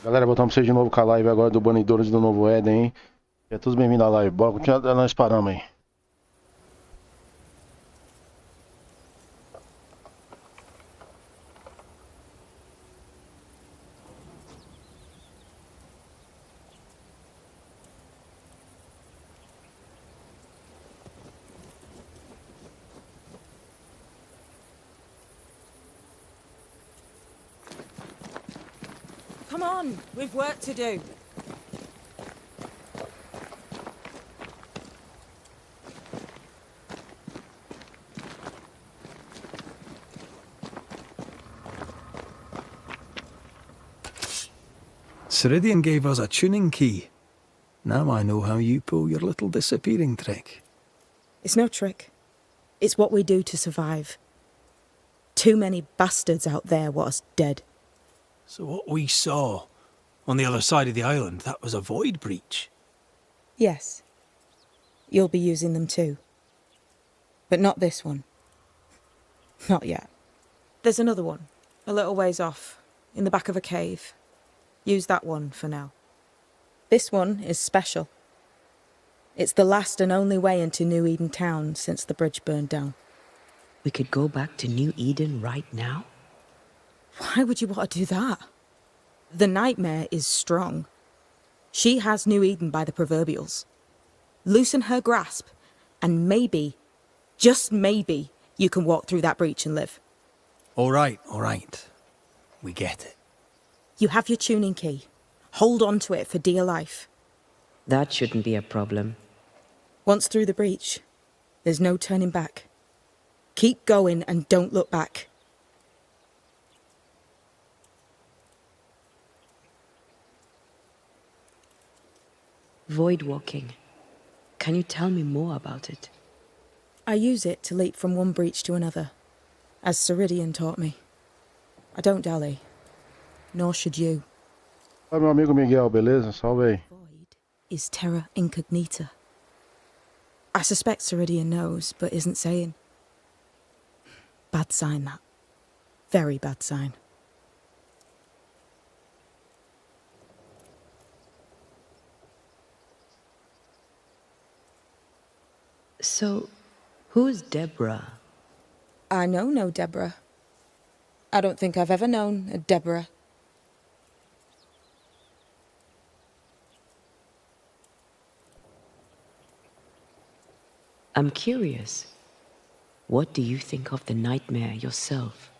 Galera, voltamos vocês de novo com a live agora do Banidores do Novo Éden, hein? É todos bem-vindos à live. Bora continuar, nós paramos aí. Come on, we've work to do. Ceridian gave us a tuning key. Now I know how you pull your little disappearing trick. It's no trick. It's what we do to survive. Too many bastards out there want us dead. So what we saw on the other side of the island, that was a void breach? Yes. You'll be using them too. But not this one. Not yet. There's another one, a little ways off, in the back of a cave. Use that one for now. This one is special. It's the last and only way into New Eden town since the bridge burned down. We could go back to New Eden right now? Why would you want to do that? The nightmare is strong. She has New Eden by the proverbials. Loosen her grasp, and maybe, just maybe, you can walk through that breach and live. All right. We get it. You have your tuning key. Hold on to it for dear life. That shouldn't be a problem. Once through the breach, there's no turning back. Keep going and don't look back. Void walking. Can you tell me more about it? I use it to leap from one breach to another, as Ceridian taught me. I don't dally, nor should you. Fala, meu amigo Miguel, beleza? Salve aí. Void is terra incognita. I suspect Ceridian knows, but isn't saying. Bad sign, that. Very bad sign. So, who's Deborah? I know no Deborah. I don't think I've ever known a Deborah. I'm curious. What do you think of the nightmare yourself?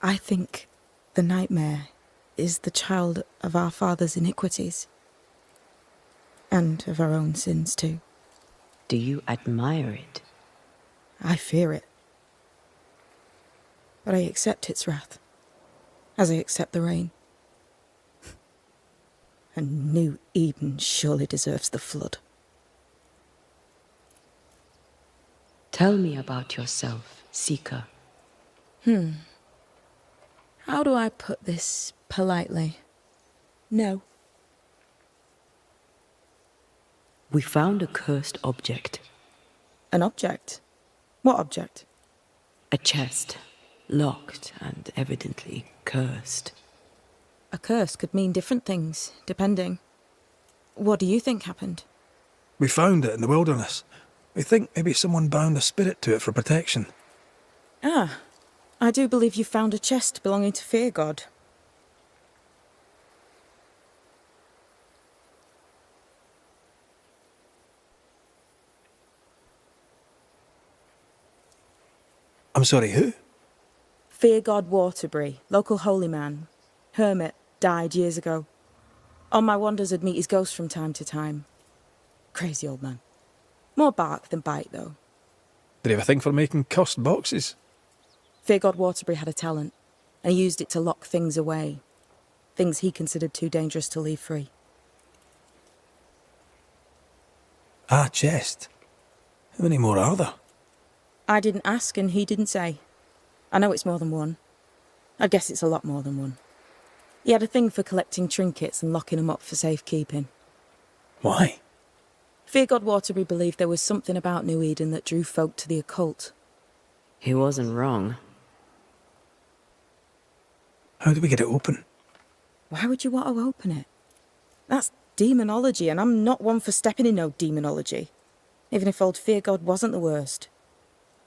I think the nightmare is the child of our father's iniquities. And of our own sins too. Do you admire it? I fear it. But I accept its wrath, as I accept the rain. And New Eden surely deserves the flood. Tell me about yourself, Seeker. How do I put this politely? No. We found a cursed object. An object? What object? A chest, locked and evidently cursed. A curse could mean different things, depending. What do you think happened? We found it in the wilderness. We think maybe someone bound a spirit to it for protection. Ah, I do believe you found a chest belonging to Fear God. I'm sorry, who? Fear God Waterbury, local holy man. Hermit, died years ago. On my wanders I'd meet his ghost from time to time. Crazy old man. More bark than bite, though. Did he have a thing for making cursed boxes? Fear God Waterbury had a talent, and he used it to lock things away. Things he considered too dangerous to leave free. Ah, chest. How many more are there? I didn't ask and he didn't say. I know it's more than one. I guess it's a lot more than one. He had a thing for collecting trinkets and locking them up for safekeeping. Why? Fear God Waterbury believed there was something about New Eden that drew folk to the occult. He wasn't wrong. How do we get it open? Why would you want to open it? That's demonology, and I'm not one for stepping in no demonology, even if old Fear God wasn't the worst.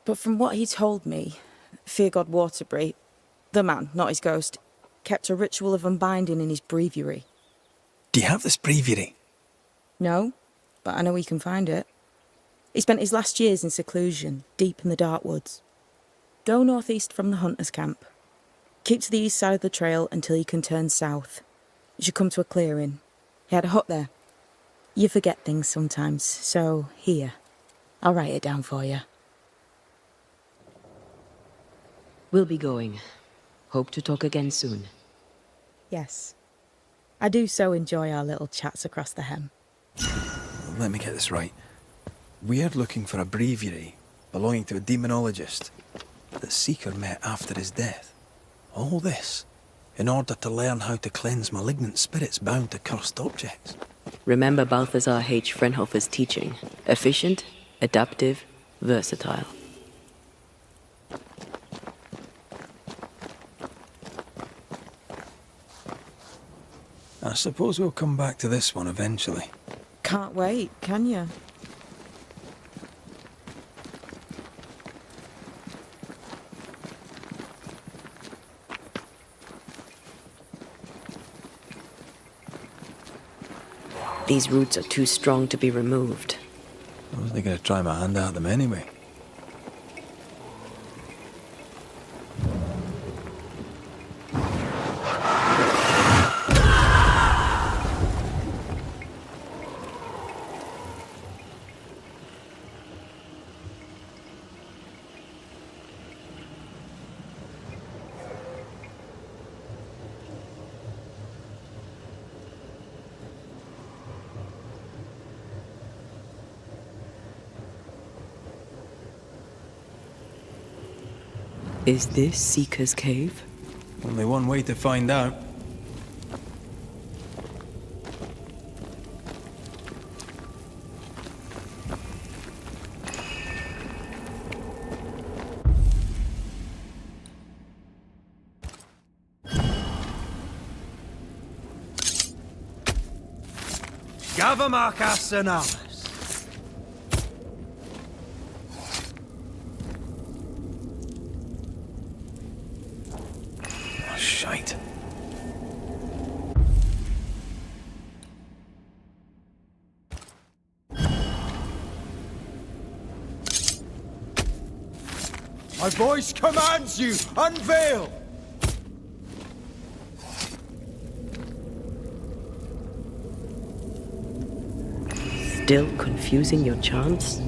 But from what he told me, Fear God Waterbury, the man, not his ghost, kept a ritual of unbinding in his breviary. Do you have this breviary? No, but I know he can find it. He spent his last years in seclusion, deep in the dark woods. Go northeast from the hunter's camp. Keep to the east side of the trail until you can turn south. You should come to a clearing. He had a hut there. You forget things sometimes, so here. I'll write it down for you. We'll be going. Hope to talk again soon. Yes. I do so enjoy our little chats across the hem. Let me get this right. We're looking for a breviary belonging to a demonologist that Seeker met after his death. All this in order to learn how to cleanse malignant spirits bound to cursed objects. Remember Balthazar H. Frenhofer's teaching. Efficient, adaptive, versatile. I suppose we'll come back to this one eventually. Can't wait, can you? These roots are too strong to be removed. I wasn't going to try my hand at them anyway. Is this Seeker's Cave? Only one way to find out. Gavamarkas and Alice. Oh, shite. My voice commands you! Unveil! Still confusing your chants?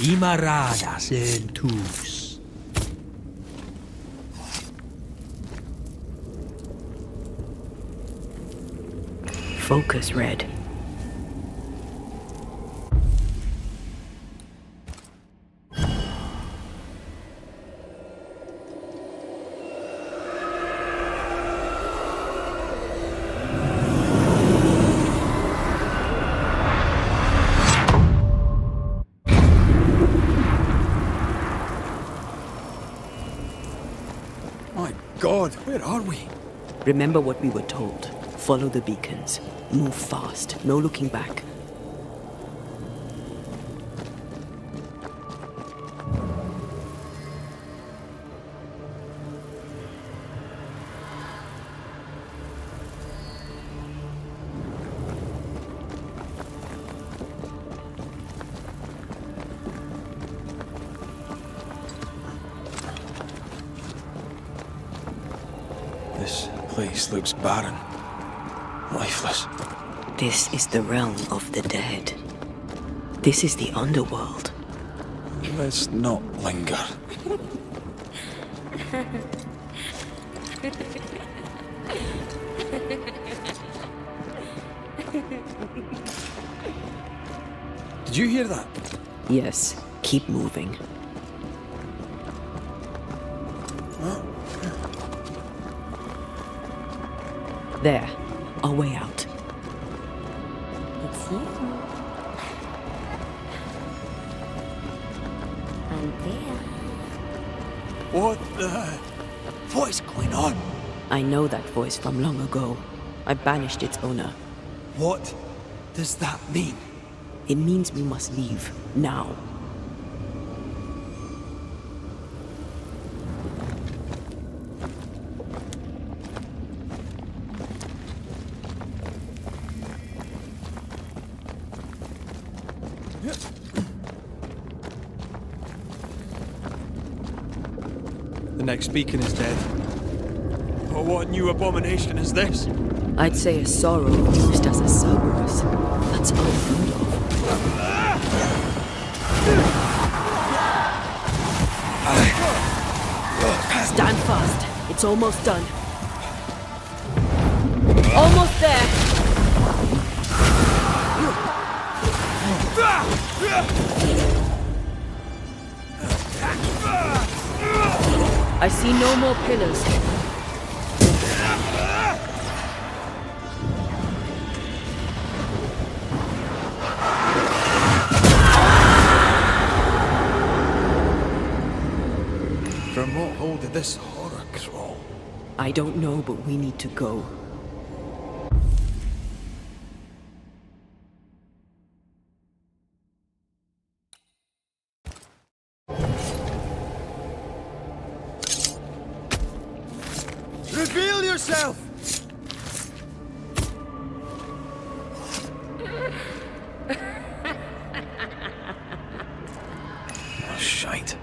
Imaradas en tus. Focus, Red. My God, where are we? Remember what we were told. Follow the beacons. Move fast. No looking back. This place looks barren. Lifeless. This is the realm of the dead. This is the underworld. Let's not linger. Did you hear that? Yes, keep moving. There, a way out. It's you. Antea. What the... What is going on? I know that voice from long ago. I banished its owner. What does that mean? It means we must leave, now. The next beacon is dead. But what new abomination is this? I'd say a sorrow used as a Cerberus. That's unheard of. Stand fast. It's almost done. Almost there. I see no more pillars. From what hole did this horror crawl? I don't know, but we need to go. Reveal yourself! Oh, shite.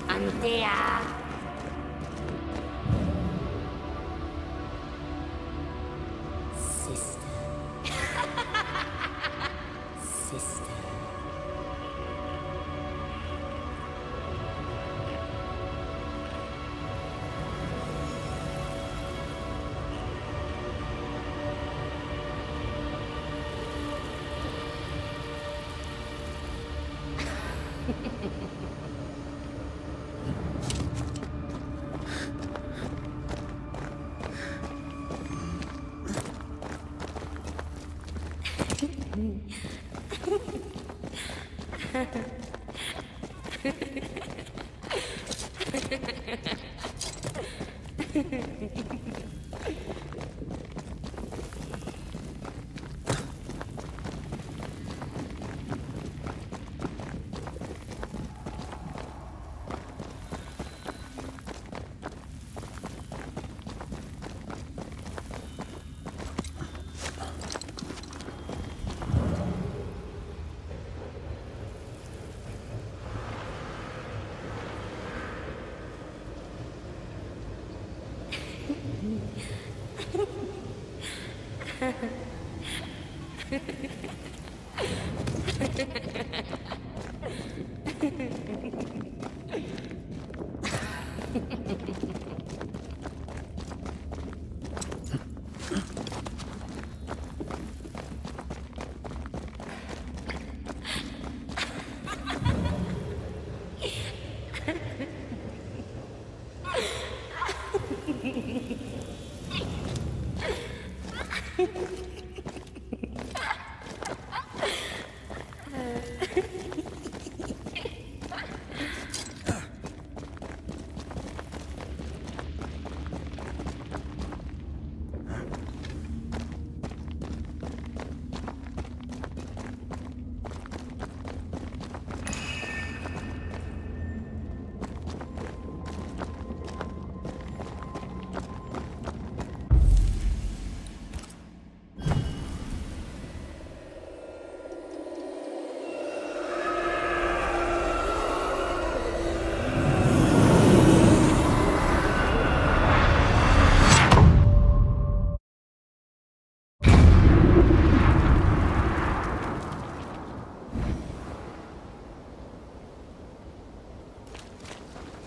Antea. Sister. Sister.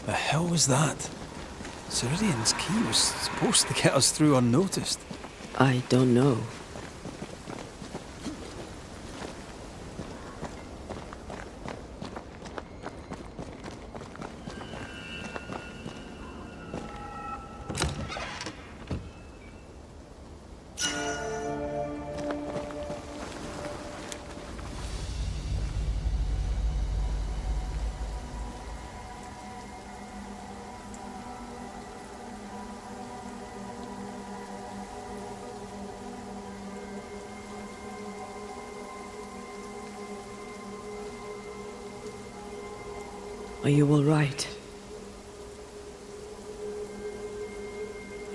The hell was that? Ceridian's key was supposed to get us through unnoticed. I don't know. Are you all right?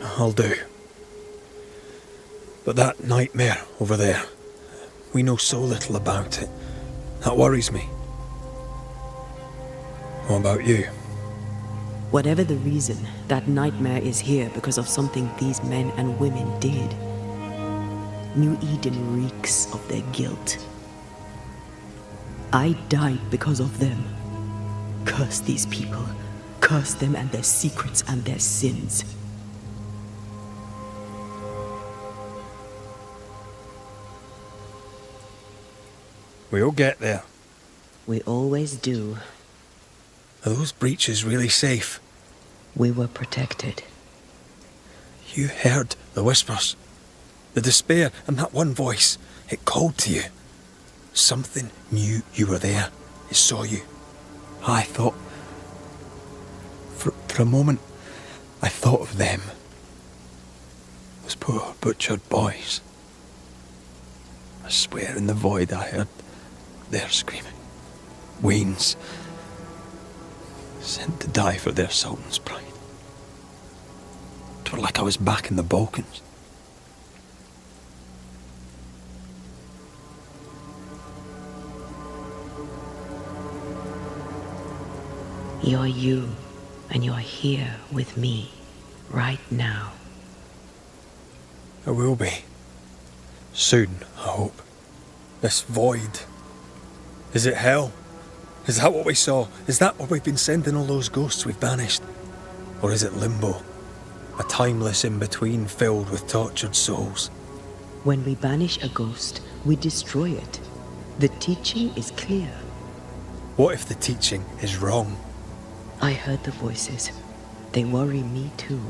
I'll do. But that nightmare over there, we know so little about it. That worries me. What about you? Whatever the reason, that nightmare is here because of something these men and women did. New Eden reeks of their guilt. I died because of them. Curse these people. Curse them and their secrets and their sins. We'll get there. We always do. Are those breaches really safe? We were protected. You heard the whispers, the despair, and that one voice. It called to you. Something knew you were there. It saw you. I thought... For a moment, I thought of them. Those poor butchered boys. I swear in the void I heard their screaming. Wains. Sent to die for their Sultan's pride. It were like I was back in the Balkans. You're you, and you're here with me, right now. I will be. Soon, I hope. This void. Is it hell? Is that what we saw? Is that where we've been sending all those ghosts we've banished? Or is it limbo? A timeless in-between filled with tortured souls? When we banish a ghost, we destroy it. The teaching is clear. What if the teaching is wrong? I heard the voices. They worry me too.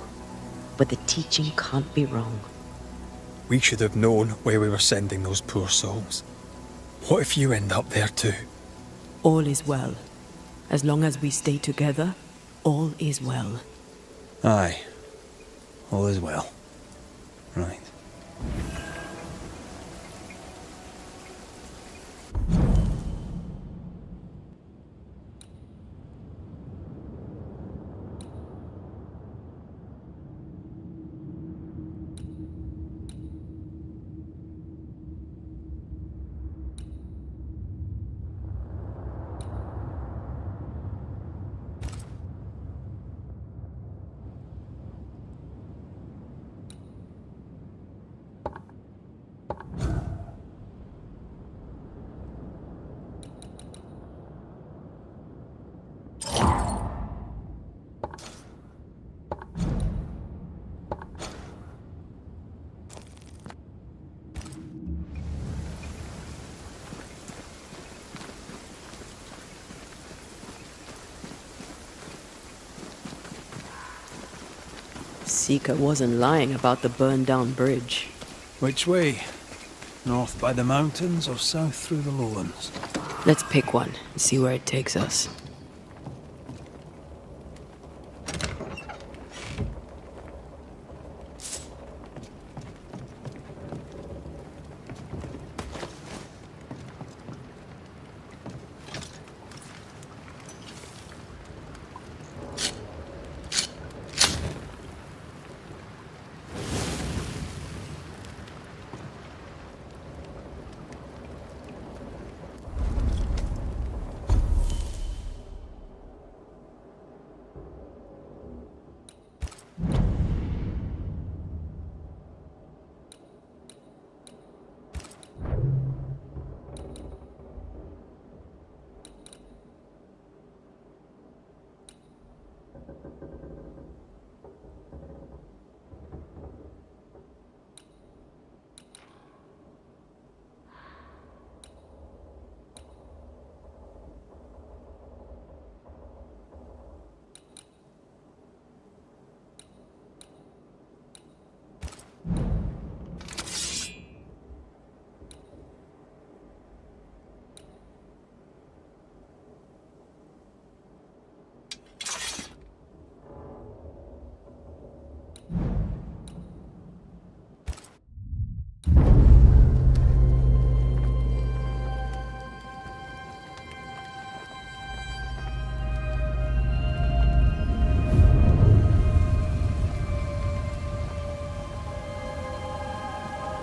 But the teaching can't be wrong. We should have known where we were sending those poor souls. What if you end up there too? All is well. As long as we stay together, all is well. Aye. All is well. Right. Seeker wasn't lying about the burned-down bridge. Which way? North by the mountains or south through the lowlands? Let's pick one and see where it takes us.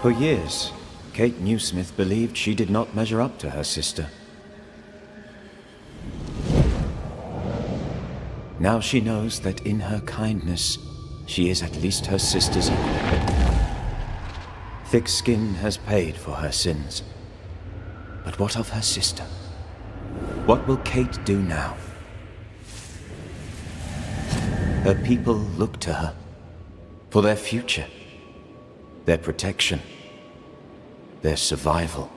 For years, Kate Newsmith believed she did not measure up to her sister. Now she knows that in her kindness, she is at least her sister's equal. Thick skin has paid for her sins. But what of her sister? What will Kate do now? Her people look to her for their future, their protection, their survival.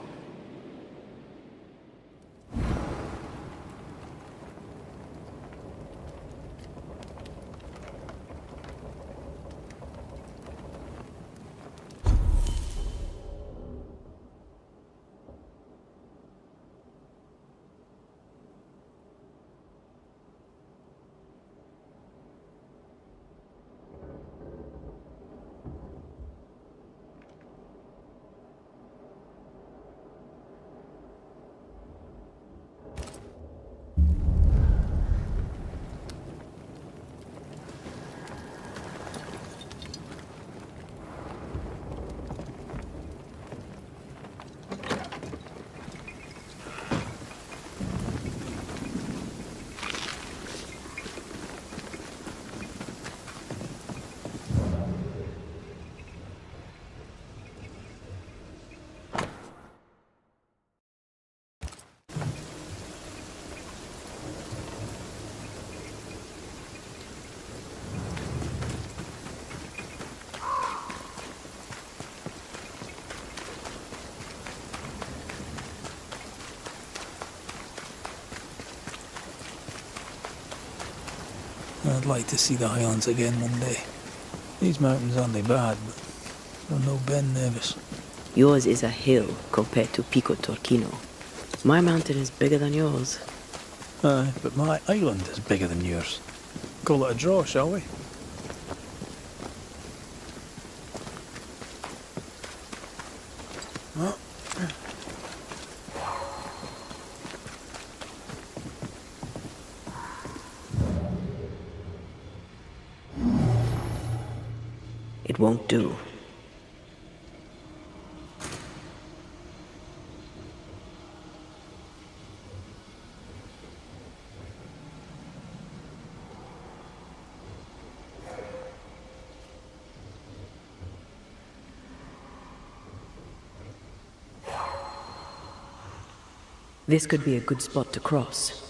I'd like to see the Highlands again one day. These mountains aren't they bad, but they're no Ben Nevis. Yours is a hill compared to Pico Torquino. My mountain is bigger than yours. Aye, but my island is bigger than yours. Call it a draw, shall we? It won't do. This could be a good spot to cross.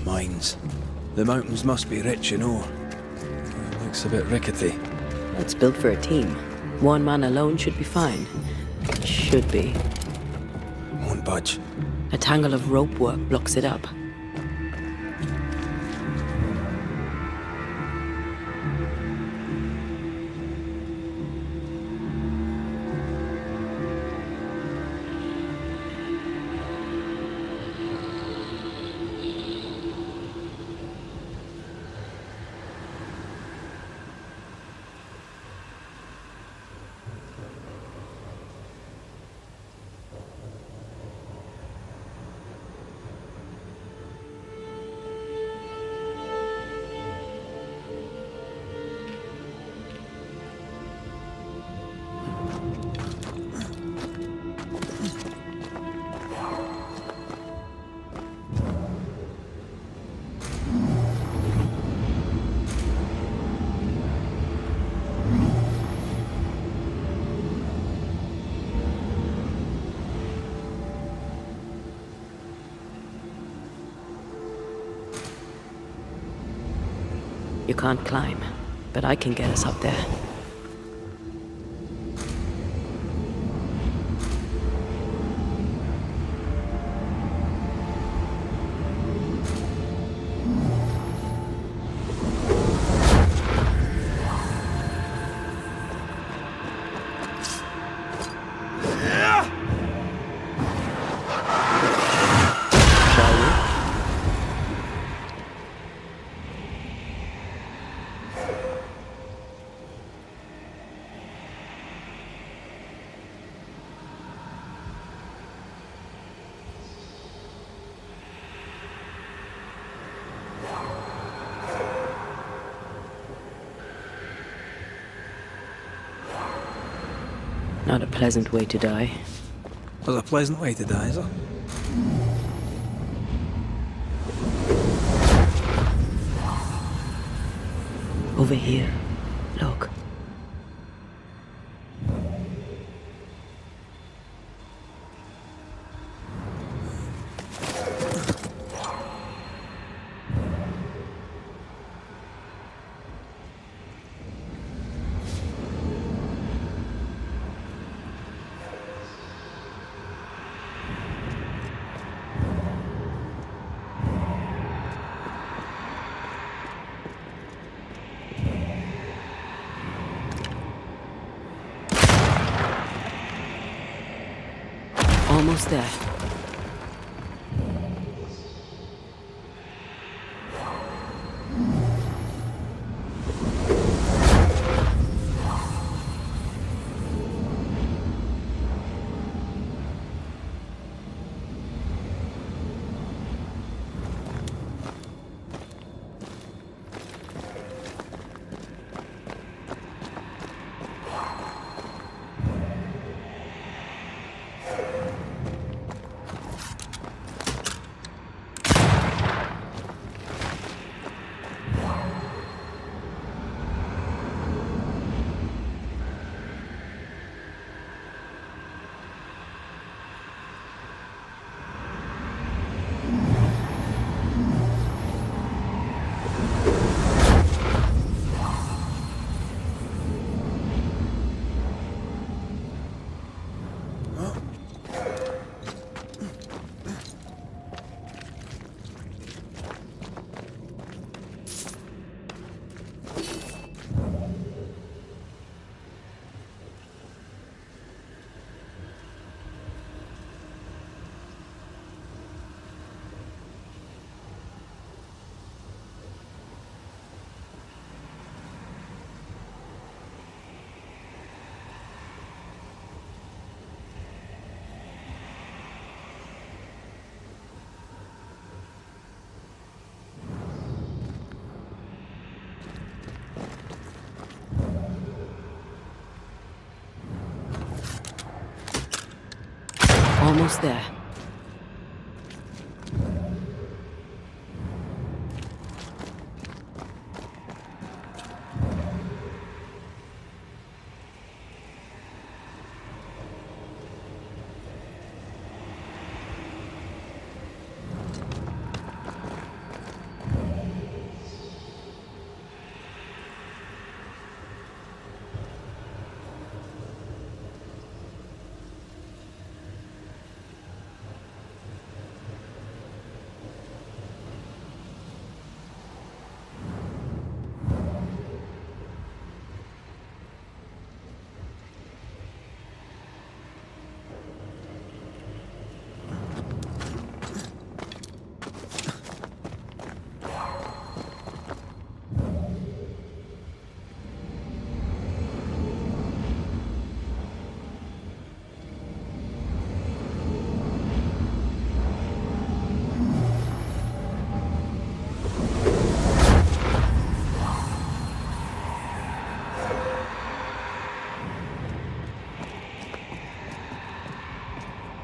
Mines. The mountains must be rich in ore. It looks a bit rickety. It's built for a team. One man alone should be fine. Should be. Won't budge. A tangle of rope work blocks it up. You can't climb, but I can get us up there. Not a pleasant way to die. There's a pleasant way to die, is there? Over here. Look. Almost there. Almost there.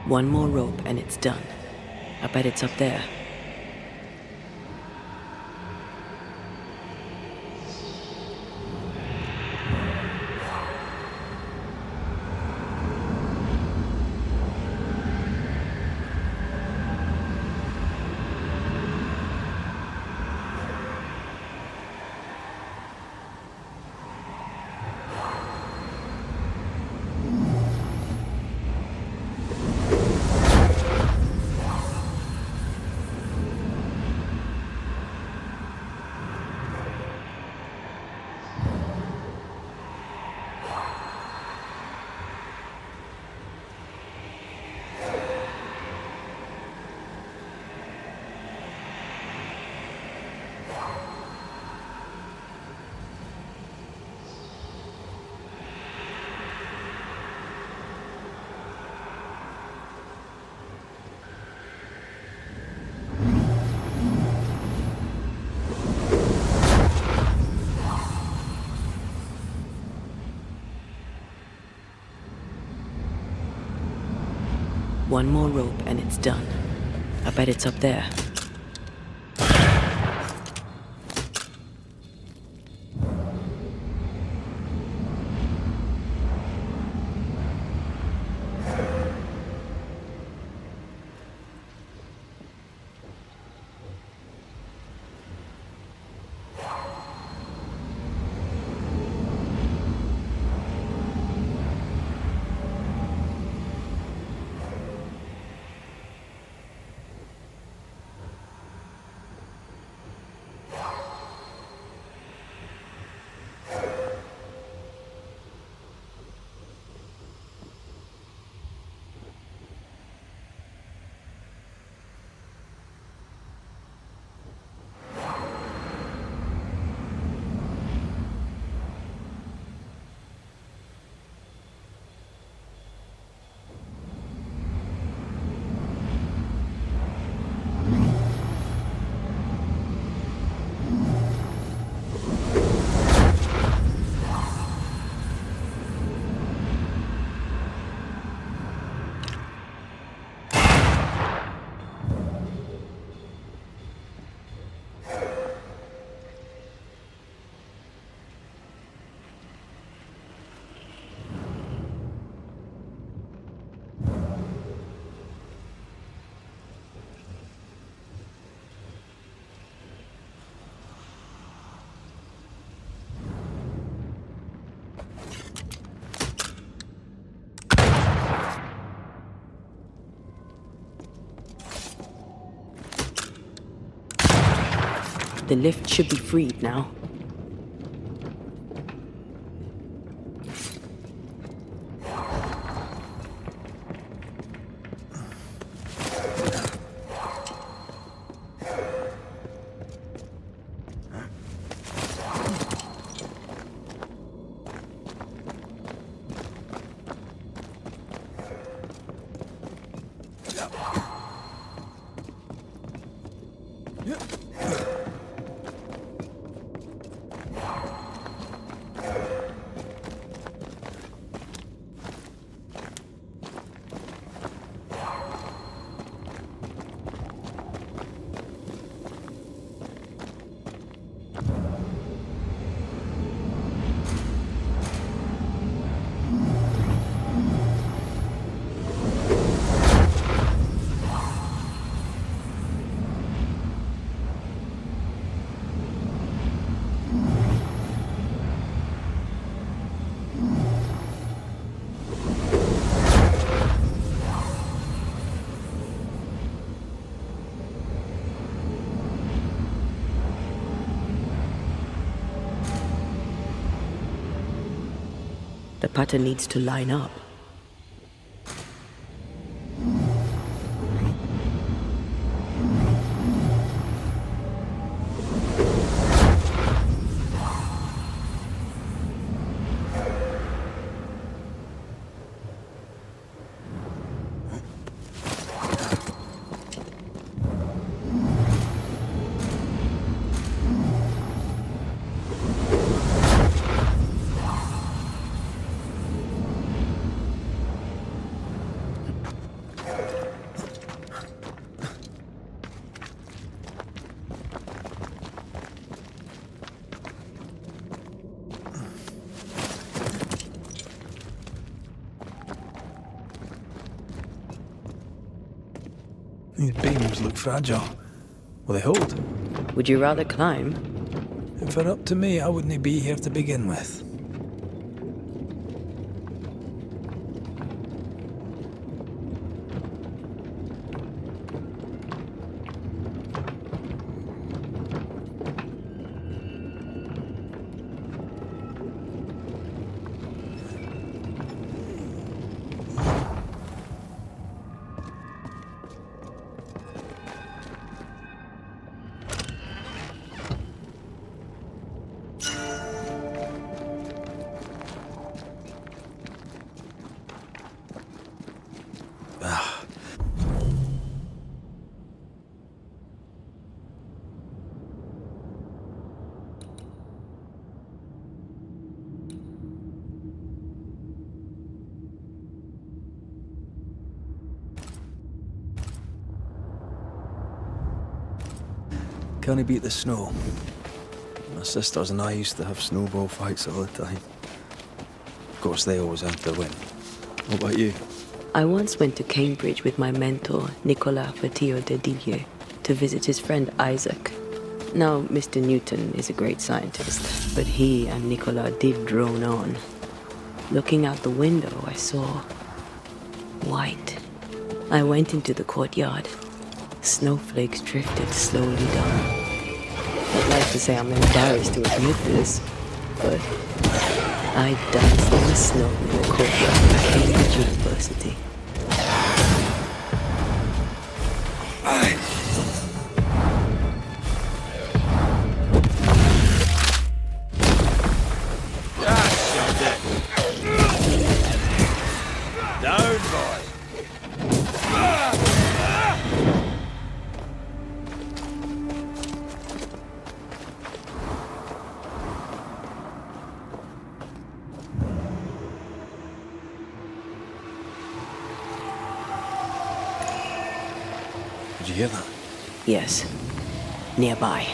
One more rope and it's done. I bet it's up there. One more rope and it's done. I bet it's up there. The lift should be freed now. The pattern needs to line up. These beams look fragile. Will they hold? Would you rather climb? If it were up to me, I wouldn't be here to begin with. Can't he beat the snow? My sisters and I used to have snowball fights all the time. Of course, they always had to win. What about you? I once went to Cambridge with my mentor, Nicolas Fertier de Didier, to visit his friend Isaac. Now, Mr. Newton is a great scientist, but he and Nicolas did drone on. Looking out the window, I saw white. I went into the courtyard. Snowflakes drifted slowly down. I'd like to say I'm embarrassed to admit this, but I danced in the snow in the courtyard of Cambridge University. Down, boy. Did you hear that? Yes, nearby.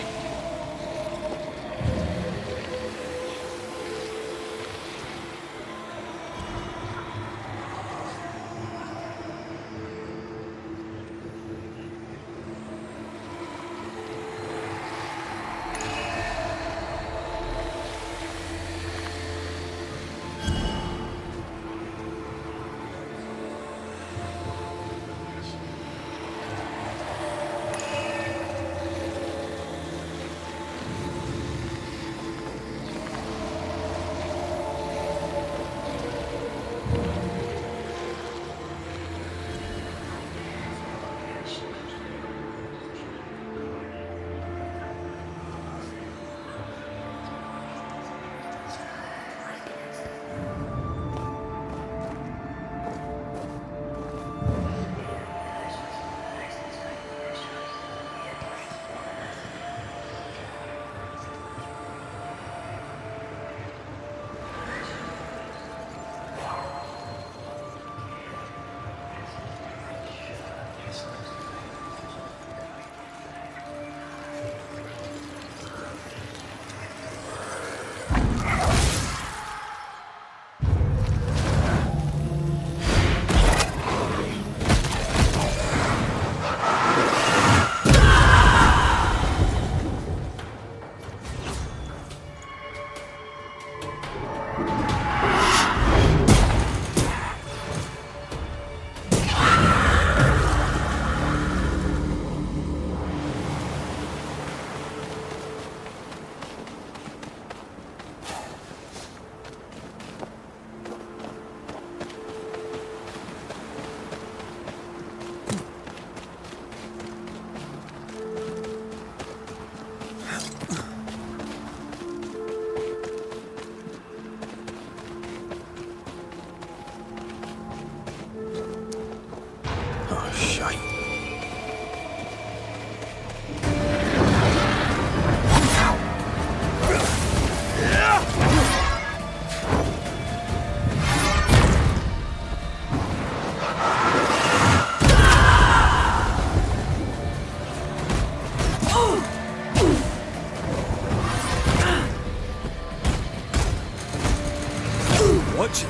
Watch it.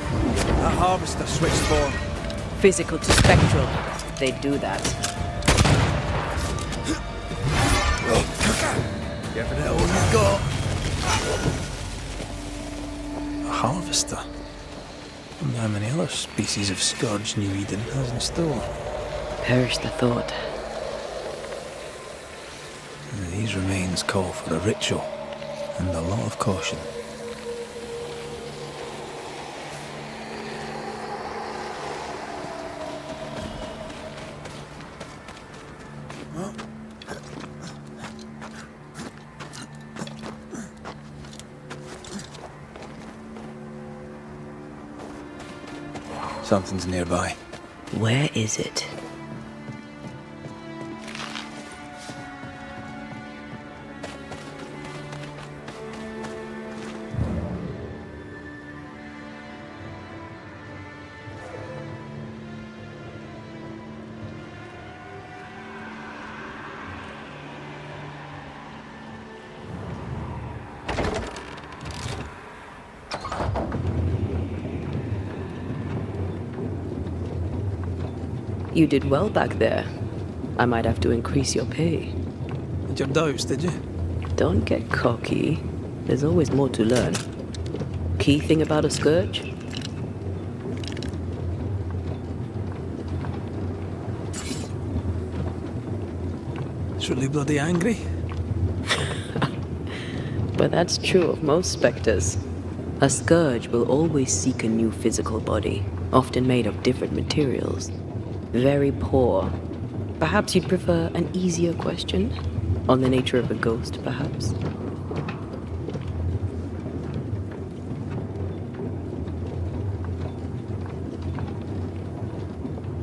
That harvester switched form. Physical to spectral. They do that. Give it all you've got. A harvester. I wonder how many other species of scourge New Eden has in store. Perish the thought. These remains call for a ritual and a lot of caution. Something's nearby. Where is it? You did well back there. I might have to increase your pay. Had your doubts, did you? Don't get cocky. There's always more to learn. Key thing about a scourge? It's really bloody angry. But that's true of most specters. A scourge will always seek a new physical body, often made of different materials. Very poor. Perhaps you'd prefer an easier question? On the nature of a ghost, perhaps?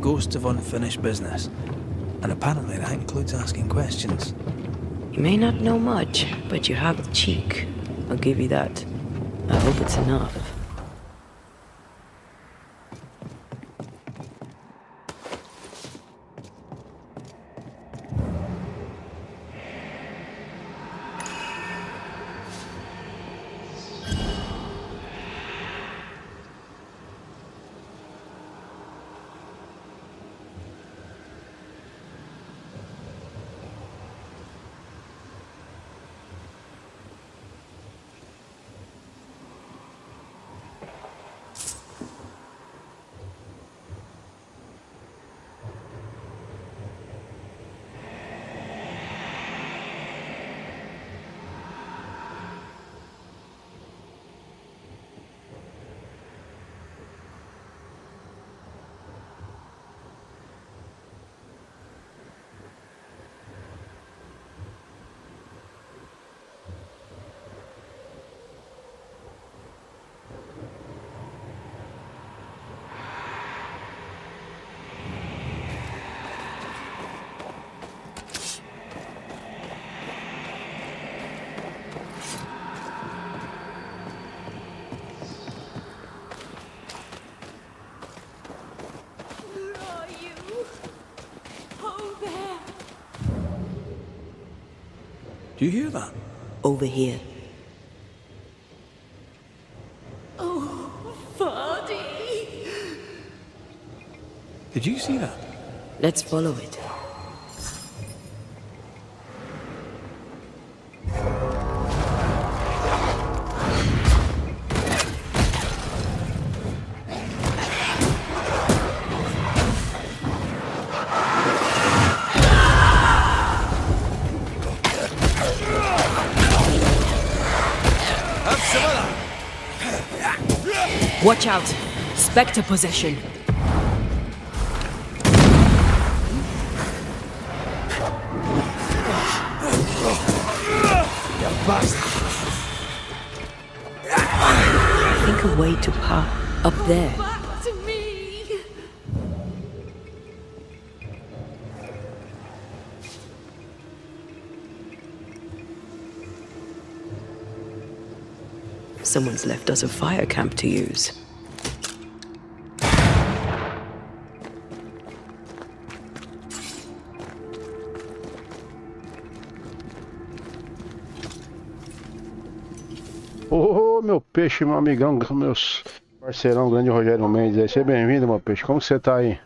Ghosts of unfinished business. And apparently that includes asking questions. You may not know much, but you have the cheek. I'll give you that. I hope it's enough. Do you hear that? Over here. Did you see that? Let's follow it. Watch out! Spectre possession. Think a way to pass up there. Someone's left us a fire camp to use. Ô, meu peixe, meu amigão, meus parceirão, grande Rogério Mendes aí. Seja bem-vindo, meu peixe. Como que você tá aí?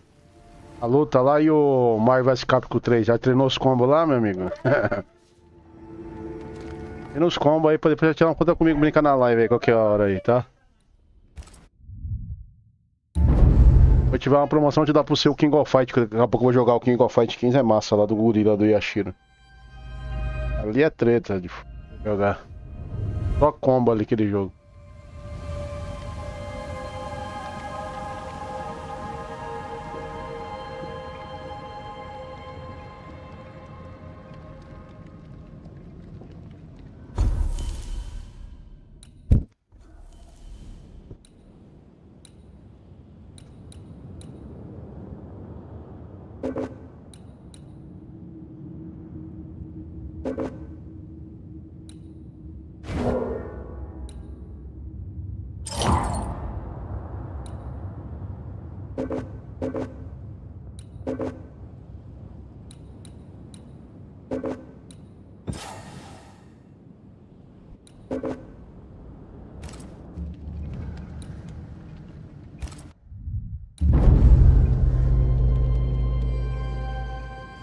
A luta lá e o Mario vs Capcom 3. Já treinou os combos lá, meu amigo? E nos combos aí, pra depois tirar uma conta comigo, brincar na live aí, qualquer hora aí, tá? Se tiver uma promoção, te dá pro seu King of Fight, que daqui a pouco eu vou jogar o King of Fight 15, é massa, lá do gorila do Yashiro. Ali é treta de jogar. Só combo ali aquele jogo.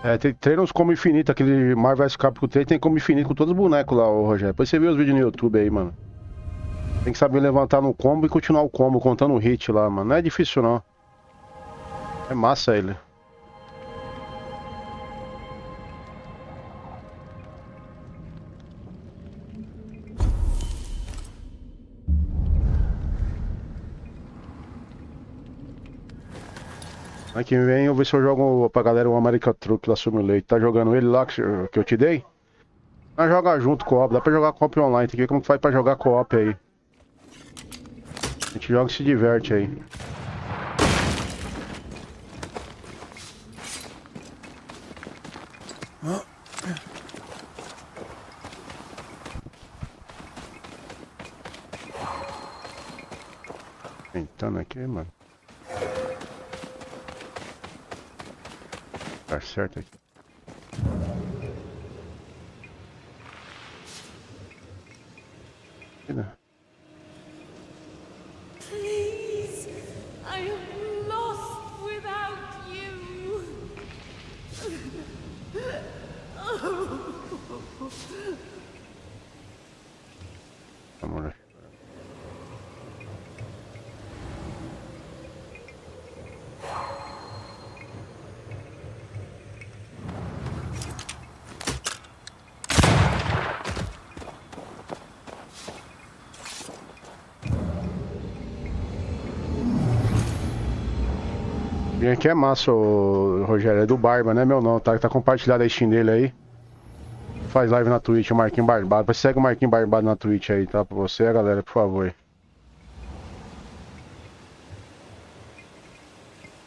É, treina uns combo infinito, aquele Marvel vs Capcom 3 tem combo infinito com todos os bonecos lá, ô Rogério. Depois você vê os vídeos no YouTube aí, mano. Tem que saber levantar no combo e continuar o combo, contando o hit lá, mano. Não é difícil não. É massa ele. Aí que vem eu ver se eu jogo pra galera o American Truck lá Simulator. Tá jogando ele lá que eu te dei? Nós joga junto co-op, dá pra jogar co-op online, tem que ver como que faz pra jogar co-op aí. A gente joga e se diverte aí. Tentando aqui, mano. Tá certo aqui. Please, I am lost without you. Amor. E aqui é massa, o Rogério, é do Barba, né, meu não, tá compartilhado a Steam dele aí. Faz live na Twitch, o Marquinhos Barbado. Depois segue o Marquinhos Barbado na Twitch aí, tá? Pra você, galera, por favor.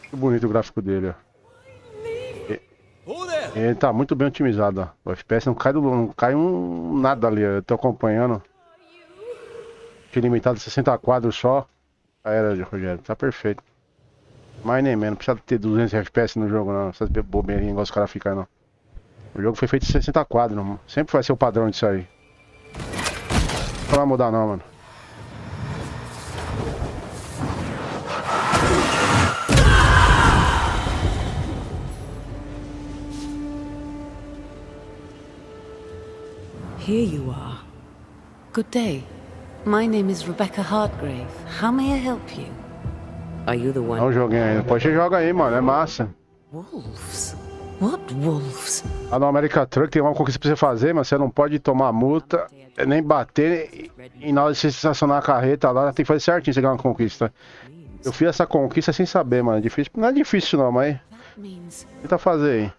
Muito bonito o gráfico dele, ó. Ele tá muito bem otimizado, ó. O FPS não cai nada ali, ó. Eu tô acompanhando. Tinha limitado a 60 quadros só. Já era, Rogério, tá perfeito. Mais nem menos, não precisa ter 200 FPS no jogo não, essas bobeirinhas igual os caras ficam não. O jogo foi feito em 60 quadros, mano. Sempre vai ser o padrão disso aí. Não vai mudar não, mano. Here you are. Good day. My name is Rebecca Hartgrave. How may I help you? Are you the one? Não joguei ainda. Depois você joga aí, mano. É massa. Wolves? What wolves? Lá no American Truck tem uma conquista pra você fazer, mas você não pode tomar multa, nem bater. E na hora de você estacionar a carreta lá, tem que fazer certinho você ganhar uma conquista. Eu fiz essa conquista sem saber, mano. É difícil. Não é difícil não, mas tenta fazer aí.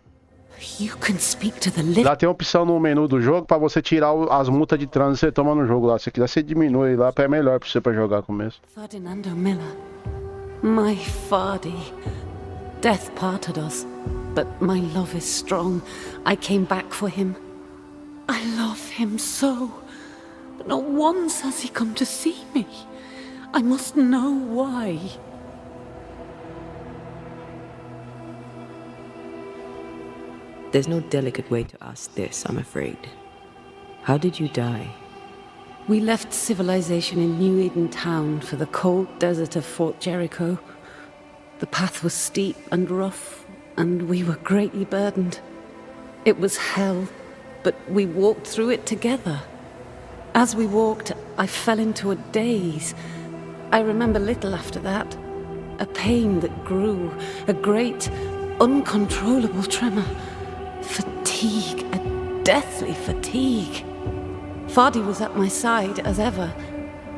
Lá tem uma opção no menu do jogo pra você tirar as multas de trânsito que você toma no jogo lá. Se você quiser, você diminui lá, é melhor pra você pra jogar com mesmo. Ferdinando Miller. My Fardy. Death parted us, but my love is strong. I came back for him. I love him so, but not once has he come to see me. I must know why. There's no delicate way to ask this, I'm afraid. How did you die? We left civilization in New Eden Town for the cold desert of Fort Jericho. The path was steep and rough, and we were greatly burdened. It was hell, but we walked through it together. As we walked, I fell into a daze. I remember little after that. A pain that grew, a great, uncontrollable tremor. Fatigue, a deathly fatigue. Fardy was at my side as ever.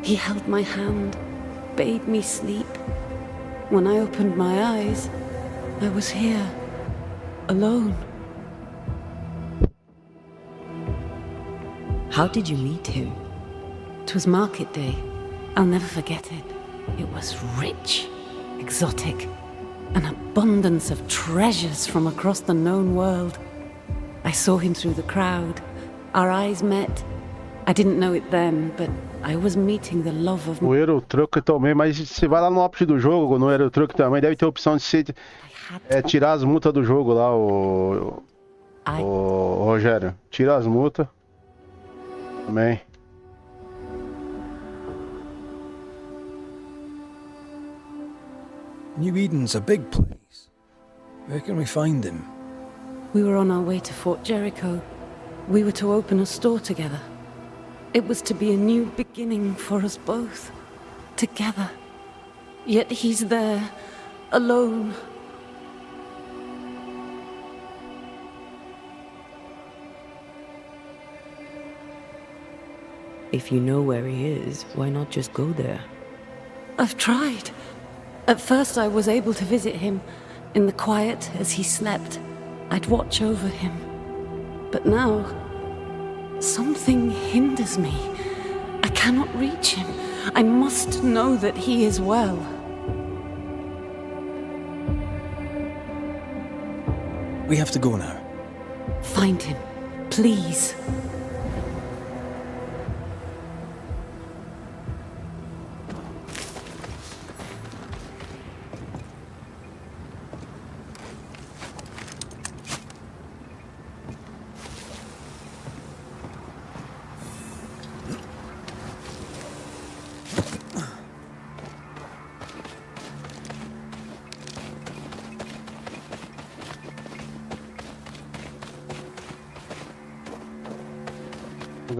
He held my hand, bade me sleep. When I opened my eyes, I was here, alone. How did you meet him? 'Twas market day. I'll never forget it. It was rich, exotic, an abundance of treasures from across the known world. I saw him through the crowd. Our eyes met. I didn't know it then, but I was meeting the love of O Euro Truck também, mas você vai lá no option do jogo, no Euro Truck também, deve ter a opção de você tirar as multas do jogo lá, o Rogério. Tira as multas. Também. New Eden's a big place. Where can we find him? We were on our way to Fort Jericho. We were to open a store together. It was to be a new beginning for us both. Together. Yet he's there, alone. If you know where he is, why not just go there? I've tried. At first I was able to visit him. In the quiet, as he slept, I'd watch over him. But now, something hinders me. I cannot reach him. I must know that he is well. We have to go now. Find him, please.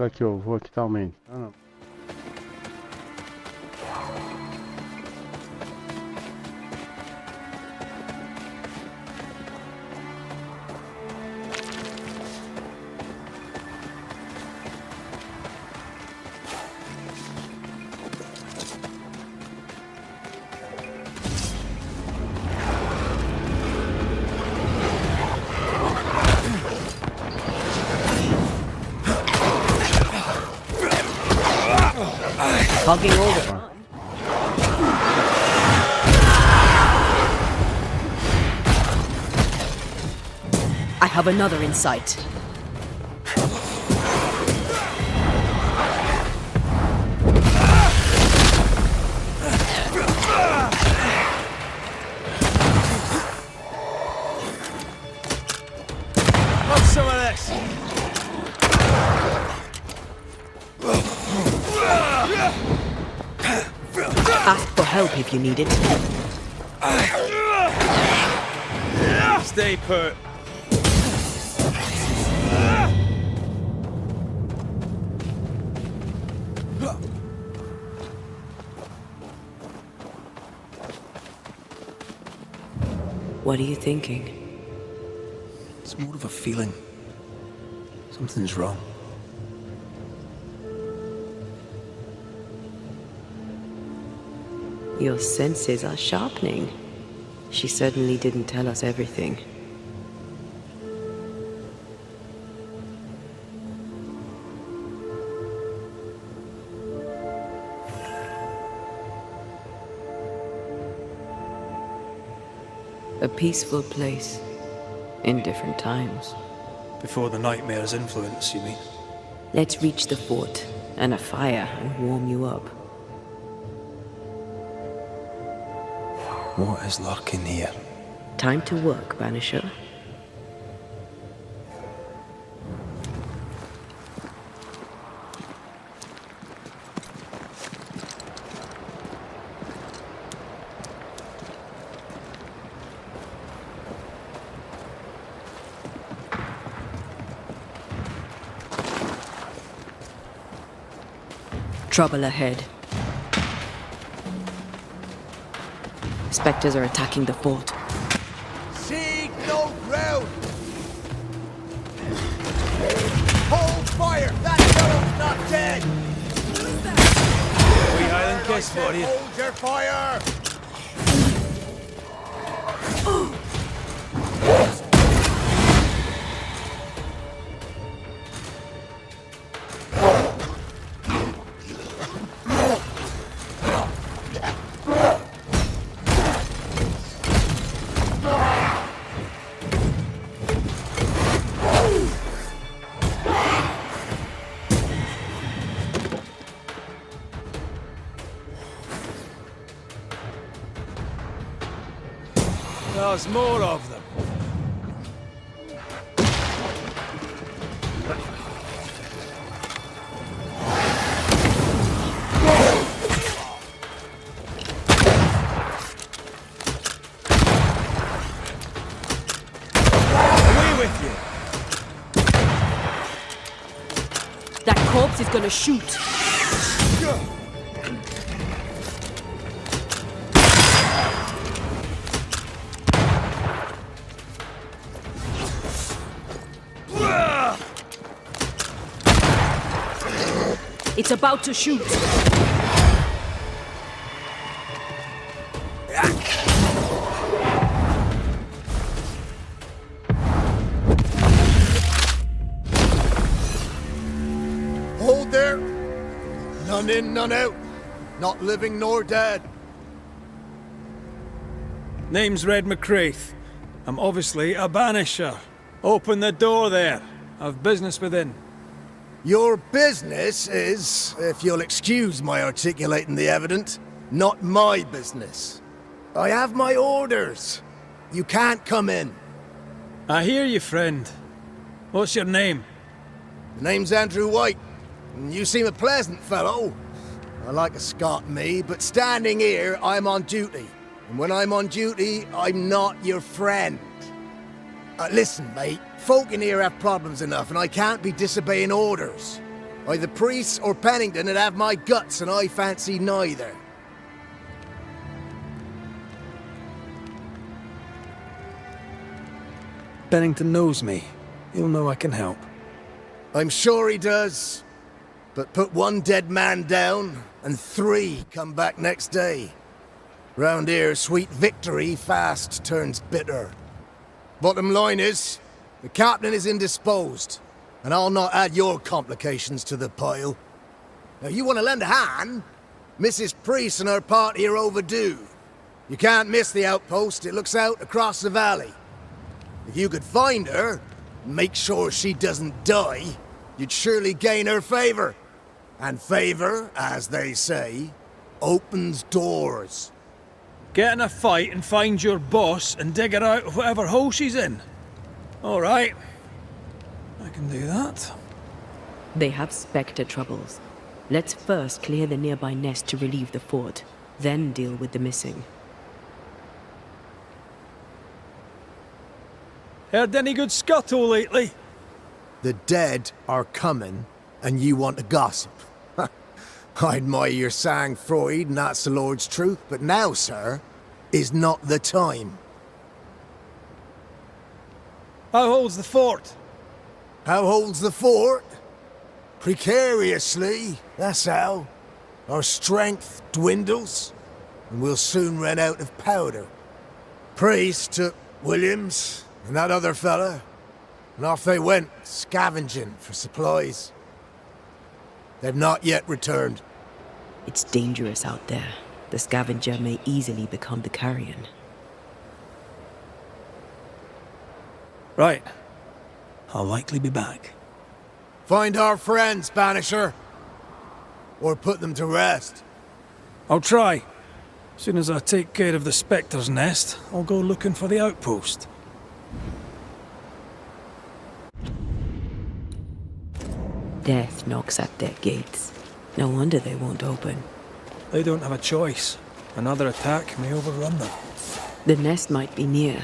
Aqui, eu vou aqui, tá aumentando. Hogging over. I have another in sight. Have some of this. Ask for help if you need it. Stay put. What are you thinking? It's more of a feeling. Something's wrong. Your senses are sharpening. She certainly didn't tell us everything. A peaceful place, in different times. Before the nightmare's influence, you mean? Let's reach the fort and a fire and warm you up. What is lurking here? Time to work, Banisher. Trouble ahead. Spectres are attacking the fort. Seed no ground! Hold fire! That fellow's not dead! We Highland kiss for you. Hold your fire! There's more of them. Away with you. That corpse is gonna shoot. It's about to shoot. Hold there! None in, none out. Not living nor dead. Name's Red McCraith. I'm obviously a banisher. Open the door there. I've business within. Your business is, if you'll excuse my articulating the evident, not my business. I have my orders. You can't come in. I hear you, friend. What's your name? The name's Andrew White, and you seem a pleasant fellow. I like a Scot, me, but standing here, I'm on duty. And when I'm on duty, I'm not your friend. Listen, mate, folk in here have problems enough, and I can't be disobeying orders. Either priests or Pennington would have my guts, and I fancy neither. Bennington knows me. He'll know I can help. I'm sure he does. But put one dead man down, and 3 come back next day. Round here, sweet victory fast turns bitter. Bottom line is, the captain is indisposed, and I'll not add your complications to the pile. Now, you want to lend a hand? Mrs. Priest and her party are overdue. You can't miss the outpost, it looks out across the valley. If you could find her, and make sure she doesn't die, you'd surely gain her favor. And favor, as they say, opens doors. Get in a fight and find your boss and dig her out of whatever hole she's in. All right. I can do that. They have Spectre troubles. Let's first clear the nearby nest to relieve the fort, then deal with the missing. Heard any good scuttle lately? The dead are coming, and you want to gossip. I admire your sang-froid, and that's the Lord's truth, but now, sir, is not the time. How holds the fort? How holds the fort? Precariously, that's how. Our strength dwindles, and we'll soon run out of powder. Priest took Williams and that other fella, and off they went, scavenging for supplies. They've not yet returned. It's dangerous out there. The scavenger may easily become the carrion. Right. I'll likely be back. Find our friends, Banisher. Or put them to rest. I'll try. Soon as I take care of the Spectre's nest, I'll go looking for the outpost. Death knocks at their gates. No wonder they won't open. They don't have a choice. Another attack may overrun them. The nest might be near.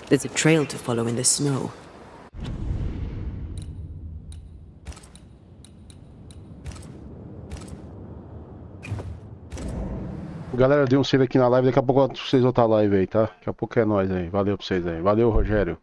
There's a trail to follow in the snow. Galera, dei um save aqui na live. Daqui a pouco vocês outra live aí, tá? Daqui a pouco é nóis aí. Valeu pra vocês aí. Valeu, Rogério.